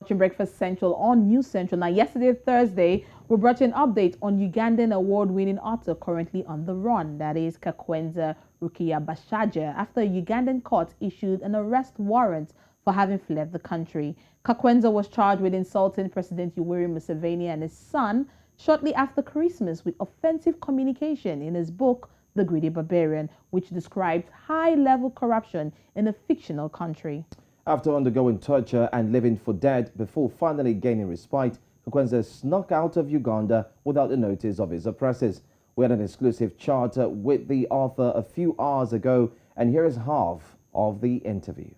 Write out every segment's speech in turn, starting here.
watching Breakfast Central on News Central. Now, yesterday, Thursday, we brought you an update on Ugandan Award-winning author currently on the run. That is Kakwenza Rukira-bashaija, after a Ugandan court issued an arrest warrant for having fled the country. Kakwenza was charged with insulting President Yoweri Museveni and his son shortly after Christmas with offensive communication in his book, The Greedy Barbarian, which describes high-level corruption in a fictional country. After undergoing torture and living for dead before finally gaining respite, Kwakwenza snuck out of Uganda without the notice of his oppressors. We had an exclusive chat with the author a few hours ago, and here is half of the interview.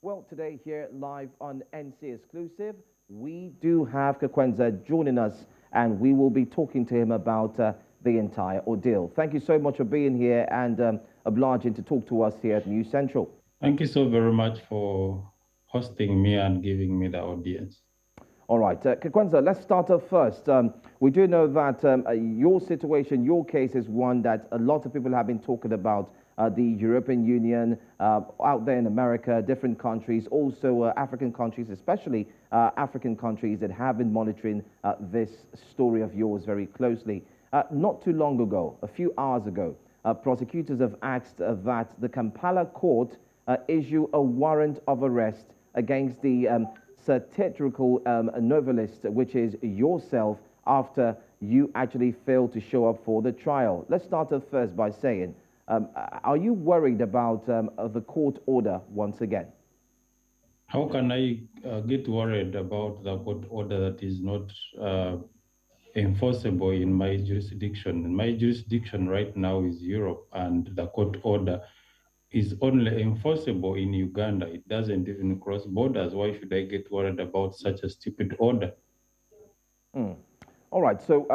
Well, today here live on NC Exclusive, we do have Kakwenza joining us, and we will be talking to him about the entire ordeal. Thank you so much for being here and obliging to talk to us here at News Central. Thank you so very much for hosting me and giving me the audience. All right, Kakwenza, let's start off first. We do know that your situation, your case is one that a lot of people have been talking about. The European Union, out there in America, different countries, also African countries, especially African countries that have been monitoring this story of yours very closely. Not too long ago, a few hours ago, prosecutors have asked that the Kampala court issue a warrant of arrest against the satirical novelist, which is yourself, after you actually failed to show up for the trial. Let's start off first by saying, are you worried about the court order once again? How can I get worried about the court order that is not enforceable in my jurisdiction? My jurisdiction right now is Europe, and the court order is only enforceable in Uganda. It doesn't even cross borders. Why should I get worried about such a stupid order? All right, so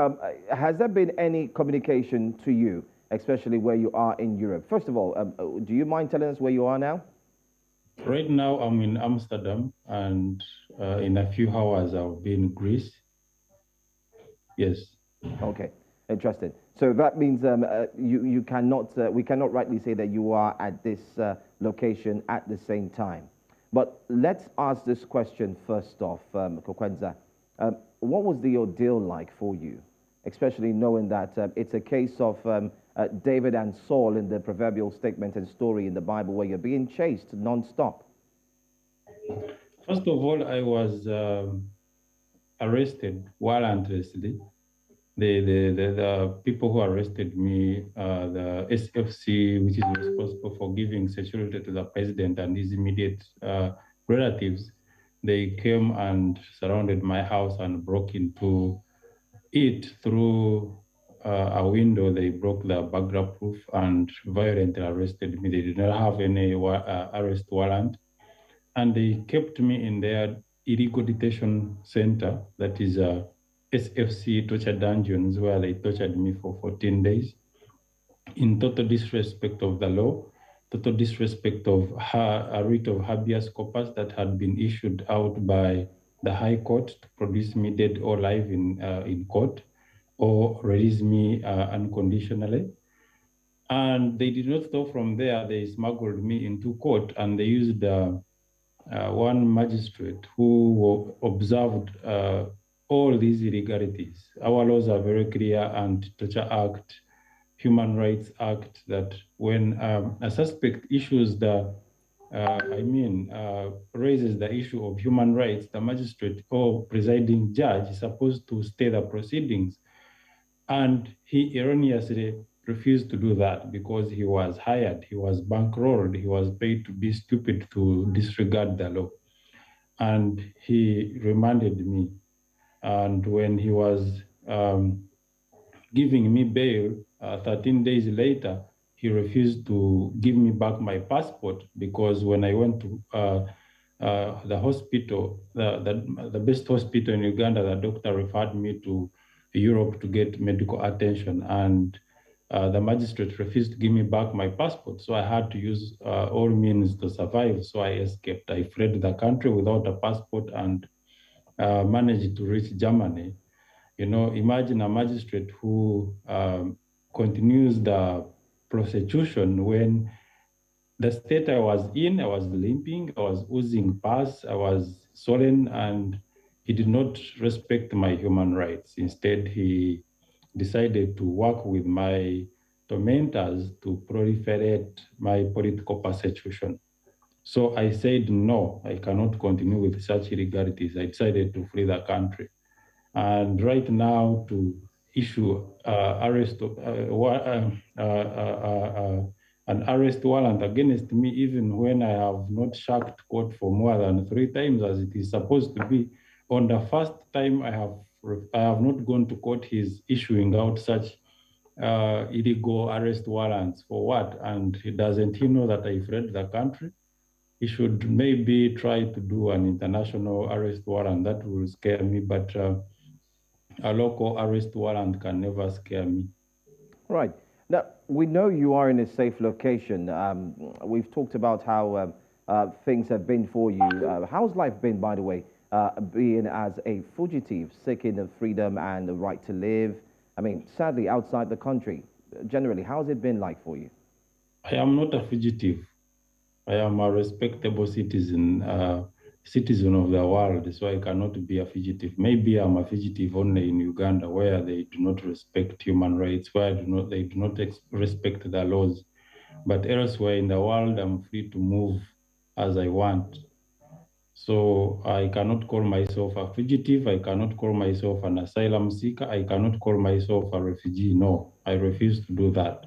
has there been any communication to you, especially where you are in Europe? First of all, do you mind telling us where you are now? Right now, I'm in Amsterdam, and in a few hours, I'll be in Greece. Yes. Okay, interesting. So that means we cannot rightly say that you are at this location at the same time. But let's ask this question first off, Kakwenza. What was the ordeal like for you, especially knowing that it's a case of David and Saul in the proverbial statement and story in the Bible, where you're being chased non-stop? First of all, I was arrested warrantlessly. The people who arrested me, the SFC, which is responsible for giving security to the president and his immediate relatives, they came and surrounded my house and broke into it through a window. They broke the burglar proof and violently arrested me. They did not have any arrest warrant, and they kept me in their illegal detention center, that is SFC torture dungeons, where they tortured me for 14 days in total disrespect of the law, total disrespect of a writ of habeas corpus that had been issued out by the High Court to produce me dead or alive in court, or release me unconditionally. And they did not stop from there. They smuggled me into court, and they used one magistrate who observed all these illegalities. Our laws are very clear, and Torture Act, Human Rights Act, that when a suspect issues raises the issue of human rights, the magistrate or presiding judge is supposed to stay the proceedings. And he erroneously refused to do that because he was hired, he was bankrolled, he was paid to be stupid to disregard the law. And he remanded me. And when he was giving me bail, 13 days later, he refused to give me back my passport, because when I went to the hospital, the best hospital in Uganda, the doctor referred me to Europe to get medical attention, and the magistrate refused to give me back my passport. So I had to use all means to survive. So I escaped. I fled the country without a passport and managed to reach Germany. You know, imagine a magistrate who continues the prosecution when the state I was in, I was limping, I was oozing pus, I was swollen, and he did not respect my human rights. Instead, he decided to work with my tormentors to proliferate my political persecution. So I said, no, I cannot continue with such illegalities. I decided to flee the country. And right now, to issue an arrest warrant against me, even when I have not shacked court for more than 3 times, as it is supposed to be. On the first time I have not gone to court, he's issuing out such illegal arrest warrants for what? And doesn't he know that I fled the country? He should maybe try to do an international arrest warrant. That will scare me, but a local arrest warrant can never scare me. Right. Now, we know you are in a safe location. We've talked about how things have been for you. How's life been, by the way, being as a fugitive, seeking the freedom and the right to live? I mean, sadly, outside the country. Generally, how's it been like for you? I am not a fugitive. I am a respectable citizen, citizen of the world, so I cannot be a fugitive. Maybe I'm a fugitive only in Uganda, where they do not respect human rights, where they do not respect the laws. But elsewhere in the world, I'm free to move as I want. So I cannot call myself a fugitive. I cannot call myself an asylum seeker. I cannot call myself a refugee. No, I refuse to do that.